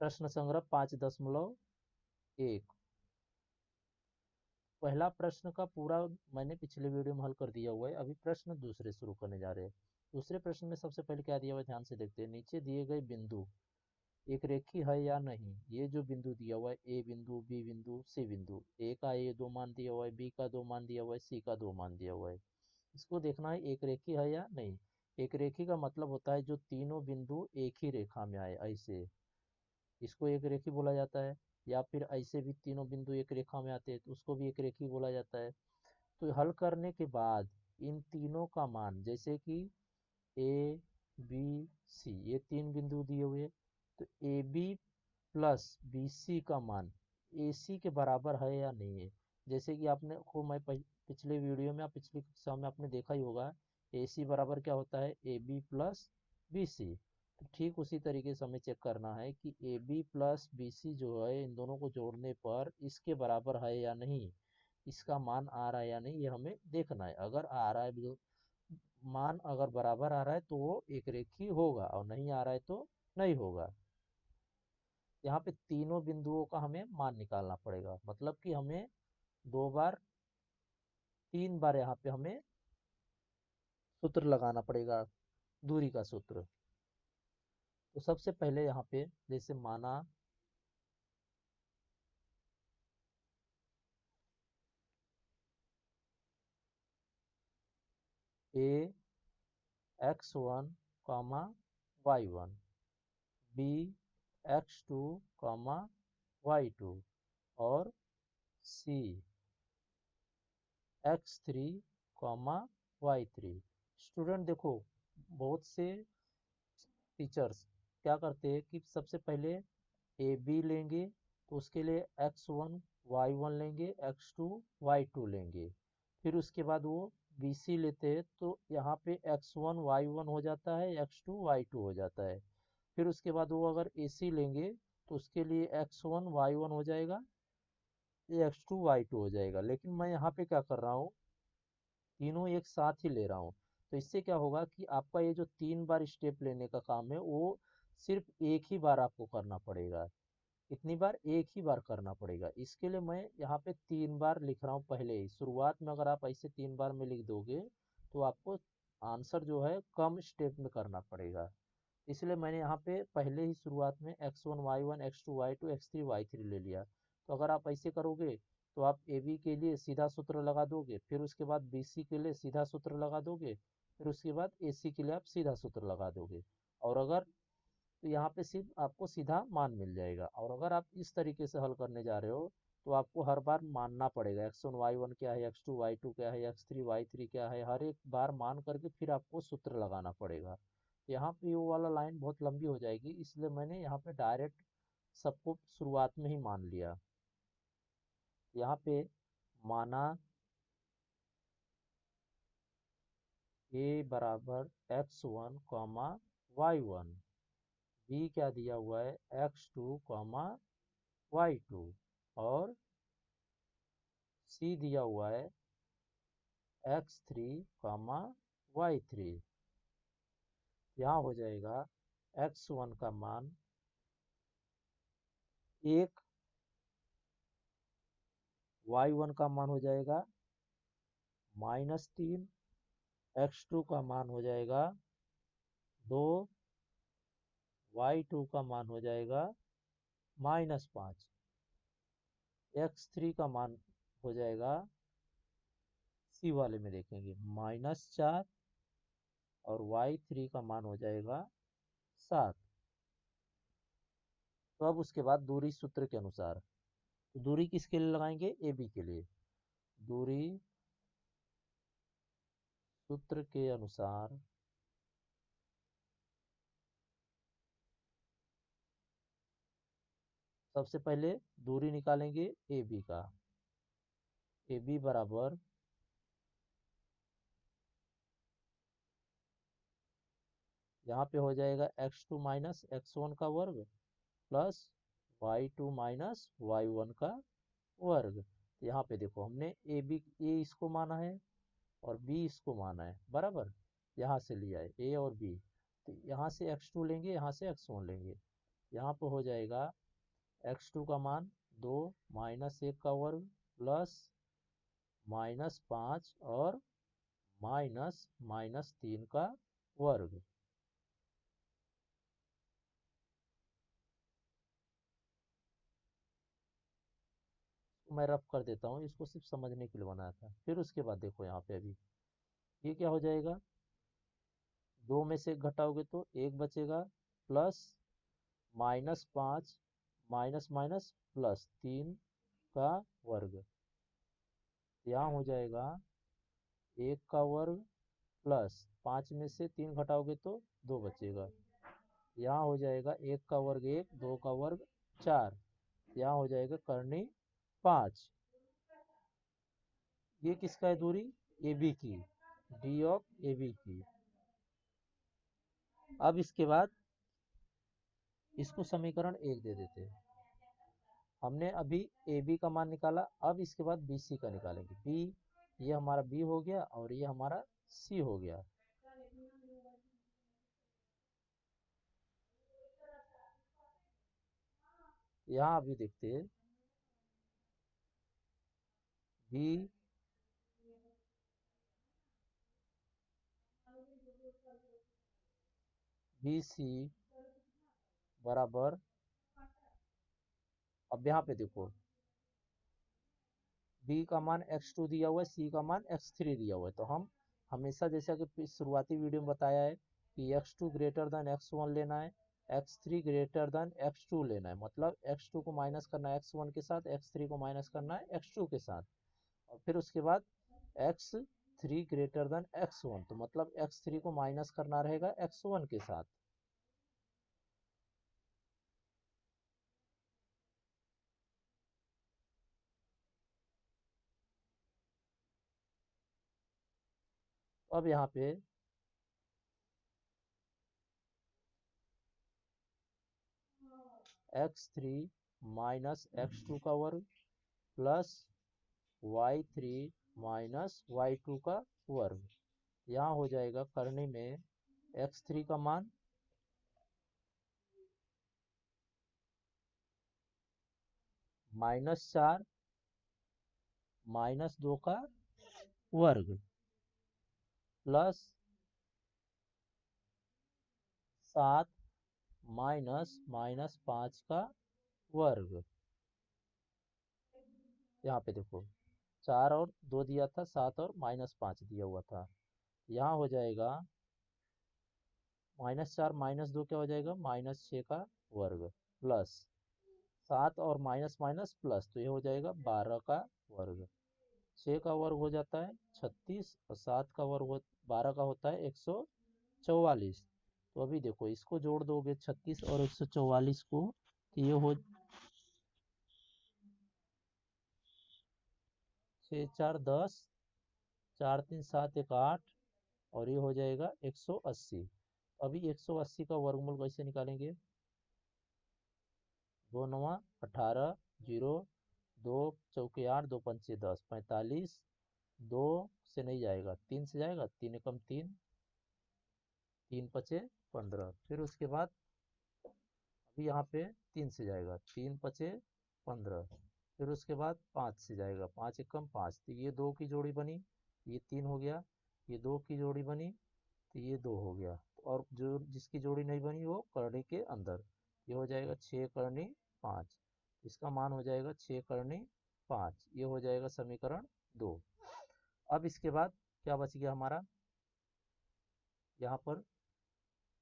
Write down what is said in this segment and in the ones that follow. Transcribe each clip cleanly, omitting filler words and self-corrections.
प्रश्न संग्रह 5.1। पहला प्रश्न का पूरा मैंने पिछले वीडियो में हल कर दिया हुआ है। अभी प्रश्न दूसरे शुरू करने जा रहे हैं। दूसरे प्रश्न में सबसे पहले क्या दिया हुआ है ध्यान से देखते हैं। नीचे दिए गए बिंदु एक रेखी है या नहीं। ये जो बिंदु दिया हुआ है ए बिंदु, बी बिंदु, सी बिंदु, ए का ये दो मान दिया हुआ है, बी का दो मान दिया हुआ है, सी का दो मान दिया हुआ है। इसको देखना है एक रेखी है या नहीं। एक रेखी का मतलब होता है जो तीनों बिंदु एक ही रेखा में आए, ऐसे इसको एक रेखी बोला जाता है। या फिर ऐसे भी तीनों बिंदु एक रेखा में आते हैं तो उसको भी एक रेखी बोला जाता है। तो हल करने के बाद इन तीनों का मान, जैसे कि ए बी सी, ये तीन बिंदु दिए हुए, तो A B plus B C का मान ए सी के बराबर है या नहीं है। जैसे कि आपने को मैं पिछले वीडियो में या पिछली कक्षा में आपने देखा ही होगा, ए सी बराबर क्या होता है, A B plus B C. तो ठीक उसी तरीके से हमें चेक करना है कि A B plus B C जो है इन दोनों को जोड़ने पर इसके बराबर है या नहीं, इसका मान आ रहा है या नहीं, ये हमें देखना है। अगर आ रहा है मान, अगर बराबर आ रहा है तो वो एक रेखी होगा, और नहीं आ रहा है तो नहीं होगा। यहाँ पे तीनों बिंदुओं का हमें मान निकालना पड़ेगा, मतलब कि हमें दो बार, तीन बार यहाँ पे हमें सूत्र लगाना पड़ेगा, दूरी का सूत्र। तो सबसे पहले यहाँ पे जैसे माना A x one comma y one, B x two comma y two, और C x three comma y three. Student देखो, बहुत से टीचर्स क्या करते हैं कि सबसे पहले ए बी लेंगे तो उसके लिए एक्स वन वाई वन लेंगे, एक्स टू वाई टू लेंगे। फिर उसके बाद वो बी सी लेते हैं तो यहाँ पे एक्स वन वाई वन हो जाता है, एक्स टू वाई टू हो जाता है। फिर उसके बाद वो अगर ए सी लेंगे तो उसके लिए एक्स वन वाई वन हो जाएगा, ये एक्स टू वाई टू हो जाएगा। लेकिन मैं यहाँ पे क्या कर रहा हूँ, तीनों एक साथ ही ले रहा हूँ। तो इससे क्या होगा कि आपका ये जो तीन बार स्टेप लेने का काम है वो सिर्फ एक ही बार आपको करना पड़ेगा। कितनी बार, एक ही बार करना पड़ेगा। इसके लिए मैं यहाँ पे तीन बार लिख रहा हूँ पहले ही। शुरुआत में अगर आप ऐसे तीन बार में लिख दोगे तो आपको आंसर जो है कम स्टेप में करना पड़ेगा। इसलिए मैंने यहाँ पे पहले ही शुरुआत में x one y one, x two y two, x three y three ले लिया। तो अगर आप ऐसे करोगे तो आप ए बी के लिए सीधा सूत्र लगा दोगे, फिर उसके बाद बी सी के लिए सीधा सूत्र लगा दोगे, फिर उसके बाद ए सी के लिए आप सीधा सूत्र लगा दोगे। और अगर, तो यहाँ पे सिर्फ आपको सीधा मान मिल जाएगा। और अगर आप इस तरीके से हल करने जा रहे हो तो आपको हर बार मानना पड़ेगा एक्स वन वाई वन क्या है, एक्स टू वाई टू क्या है, एक्स थ्री वाई थ्री क्या है, हर एक बार मान करके फिर आपको सूत्र लगाना पड़ेगा। यहाँ पे वो वाला लाइन बहुत लंबी हो जाएगी, इसलिए मैंने यहाँ पे डायरेक्ट सबको शुरुआत में ही मान लिया। यहाँ पे माना ए बराबर x one comma y one, B क्या दिया हुआ है, x two comma y two, और सी दिया हुआ है x three comma y three. यहाँ हो जाएगा एक्स वन का मान एक, वाई वन का मान हो जाएगा -3, एक्स टू का मान हो जाएगा 2, वाई टू का मान हो जाएगा -5, एक्स थ्री का मान हो जाएगा, सी वाले में देखेंगे -4, और वाई थ्री का मान हो जाएगा 7। तो अब उसके बाद दूरी सूत्र के अनुसार, तो दूरी किसके लिए लगाएंगे, ए बी के लिए। दूरी सूत्र के अनुसार सबसे पहले दूरी निकालेंगे ए बी का। ए बी बराबर, यहाँ पे हो जाएगा x two minus x one का वर्ग plus y two minus y one का वर्ग। तो यहाँ पे देखो हमने ए बी, ए इसको माना है और बी इसको माना है, बराबर यहाँ से लिया है ए और बी। तो यहाँ से एक्स टू लेंगे, यहाँ से एक्स वन लेंगे। यहाँ पर हो जाएगा x2 का मान 2 माइनस 1 का वर्ग प्लस -5 और -3 का वर्ग। तो मैं रफ कर देता हूँ, इसको सिर्फ समझने के लिए बनाया था। फिर उसके बाद देखो यहाँ पे अभी ये क्या हो जाएगा, 2 में से 1 घटाओगे तो 1 बचेगा प्लस -5 माइनस माइनस प्लस 3 का वर्ग। यहाँ हो जाएगा 1 का वर्ग प्लस 5 में से 3 घटाओगे तो 2 बचेगा। यहाँ हो जाएगा 1 का वर्ग 1, 2 का वर्ग 4। यहाँ हो जाएगा करनी 5। ये किसका है दूरी, ए बी की, डी ऑफ ए बी की। अब इसके बाद इसको समीकरण 1 दे देते हैं। हमने अभी ए बी का मान निकाला, अब इसके बाद बी सी का निकालेंगे। बी, ये हमारा बी हो गया और ये हमारा सी हो गया। यहाँ अभी देखते हैं बी बी सी बराबर, अब यहाँ पे देखो b का मान x2 दिया हुआ है, c का मान x3 दिया हुआ है। तो हम हमेशा जैसा कि शुरुआती वीडियो में बताया है कि x2 ग्रेटर देन x1 लेना है, x3 ग्रेटर देन x2 लेना है। मतलब x2 को माइनस करना है x1 के साथ, x3 को माइनस करना है x2 के साथ। और फिर उसके बाद x3 ग्रेटर देन x1, तो मतलब x3 को माइनस करना रहेगा x1 के साथ। अब यहाँ पे x3 माइनस x2 का वर्ग प्लस y3 माइनस y2 का वर्ग। यहाँ हो जाएगा करने में x3 का मान -4 -2 का वर्ग प्लस 7 -5 का वर्ग। यहाँ पे देखो 4 और 2 दिया था, 7 और -5 दिया हुआ था। यहाँ हो जाएगा -4 -2 क्या हो जाएगा, -6 का वर्ग प्लस 7 और माइनस माइनस प्लस, तो ये हो जाएगा 12 का वर्ग। 6 का वर्ग हो जाता है 36 और 7 का वर्ग 12 का होता है 144। तो अभी देखो इसको जोड़ दोगे 36 और 144 को, तो ये हो 6 4 10, 4 3 7 1 8, और ये हो जाएगा 180। अभी 180 का वर्गमूल कैसे निकालेंगे, 2 9 18, 0 2 चौके 8, 2 पंचे 10, 45। 2 से नहीं जाएगा, 3 से जाएगा, 3 एकम 3, 3 पचे 15। फिर उसके बाद अभी यहाँ पे 3 से जाएगा, 3 पचे 15। फिर उसके बाद 5 से जाएगा, 5 एकम 5, तो ये 2 की जोड़ी बनी, ये 3 हो गया। ये 2 की जोड़ी बनी, तो ये 2 हो गया। और जो जिसकी जोड़ी नहीं बनी वो करनी के अंदर, ये हो जाएगा 6 करनी 5। इसका मान हो जाएगा 6 करनी 5। ये हो जाएगा समीकरण 2। अब इसके बाद क्या बच गया हमारा, यहाँ पर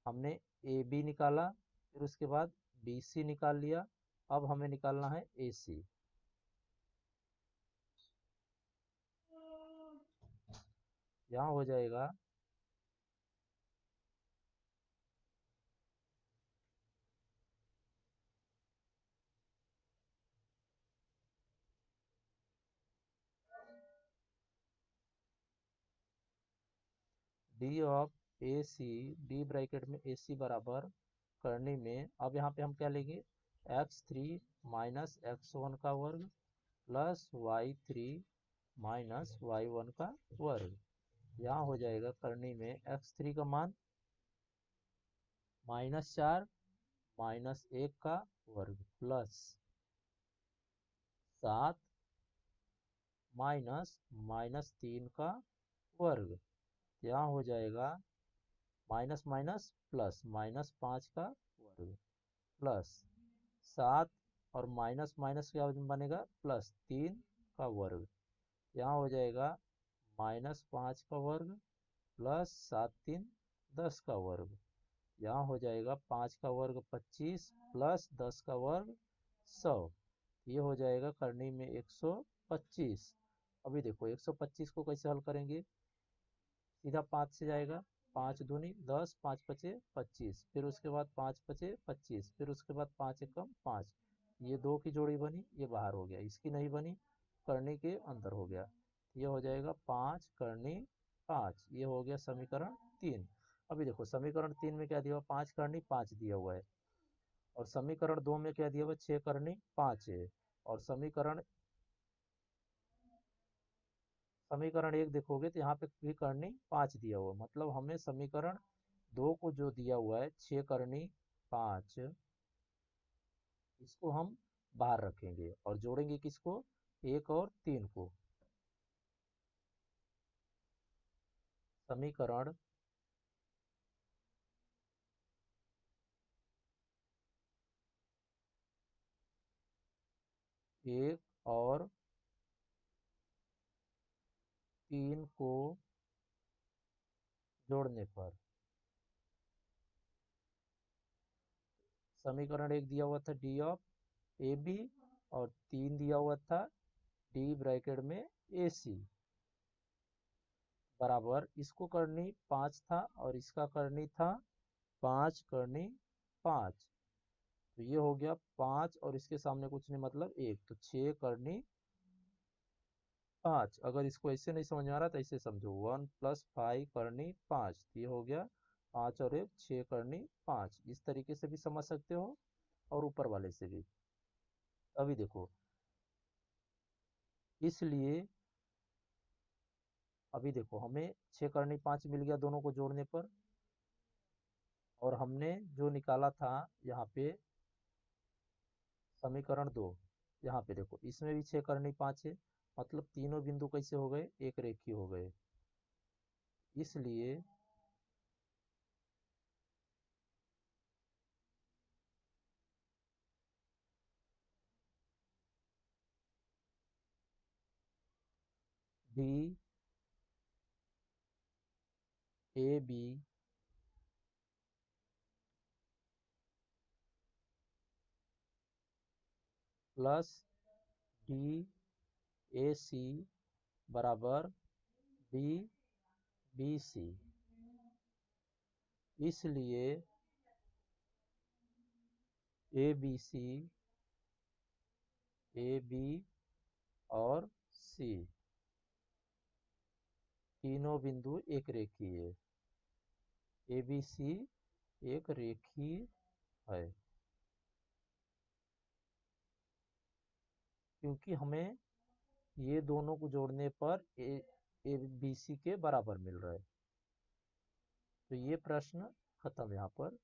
हमने ए बी निकाला, फिर उसके बाद बी सी निकाल लिया। अब हमें निकालना है ए सी। यहाँ हो जाएगा D of A C, D bracket में ए सी बराबर करने में, अब यहाँ पे हम क्या लेंगे, x3 माइनस x1 का वर्ग प्लस y3 माइनस y1 का वर्ग। यहाँ हो जाएगा करने में x3 का मान -4 -1 का वर्ग प्लस 7 माइनस -3 का वर्ग। यहाँ हो जाएगा माइनस माइनस प्लस -5 का वर्ग प्लस 7 और माइनस माइनस क्या बनेगा +3 का वर्ग। यहाँ हो जाएगा -5 का वर्ग प्लस 7 3 10 का वर्ग। यहाँ हो जाएगा 5 का वर्ग 25 प्लस 10 का वर्ग 100। ये हो जाएगा करनी में 125। अभी देखो 125 को कैसे हल करेंगे, सीधा 5 से जाएगा, 5 दूनी 10, 5 पचे 25, फिर उसके बाद 5 पचे 25, फिर उसके बाद 5 एकम 5। ये दो की जोड़ी बनी, ये बाहर हो गया, इसकी नहीं बनी, करनी के अंदर हो गया। ये हो जाएगा 5 करनी 5। ये हो गया समीकरण 3। अभी देखो समीकरण 3 में क्या दिया हुआ, 5 करनी 5 दिया हुआ है, और समीकरण 2 में क्या दिया हुआ, 6 करनी 5 है, और समीकरण समीकरण 1 देखोगे तो यहाँ पे भी करनी 5 दिया हुआ, मतलब हमें समीकरण 2 को जो दिया हुआ है 6 करनी 5, इसको हम बाहर रखेंगे और जोड़ेंगे किसको, 1 और 3 को। समीकरण 1 और 3 को जोड़ने पर समीकरण 1 दिया हुआ था डी ऑफ ए बी, और 3 दिया हुआ था डी ब्रैकेट में ए सी, बराबर इसको करनी 5 था और इसका करनी था 5 करनी 5। तो ये हो गया 5 और इसके सामने कुछ नहीं मतलब 1, तो 6 करनी 5। अगर इसको ऐसे नहीं समझ में आ रहा तो ऐसे समझो, 1 + 5 करनी 5, तो ये हो गया 5 और 1 6 करनी 5। इस तरीके से भी समझ सकते हो और ऊपर वाले से भी। अभी देखो, इसलिए अभी देखो हमें 6 करनी 5 मिल गया दोनों को जोड़ने पर, और हमने जो निकाला था यहाँ पे समीकरण 2, यहाँ पे देखो इसमें भी 6 करनी 5 है, मतलब तीनों बिंदु कैसे हो गए, एक रेखीय हो गए। इसलिए d A B plus d A C बराबर डी बी सी। इसलिए A B C, A B और सी तीनों बिंदु एक रेखीय है। ए बी सी एक रेखीय है, क्योंकि हमें ये दोनों को जोड़ने पर ए बी सी के बराबर मिल रहा है। तो ये प्रश्न खत्म यहाँ पर।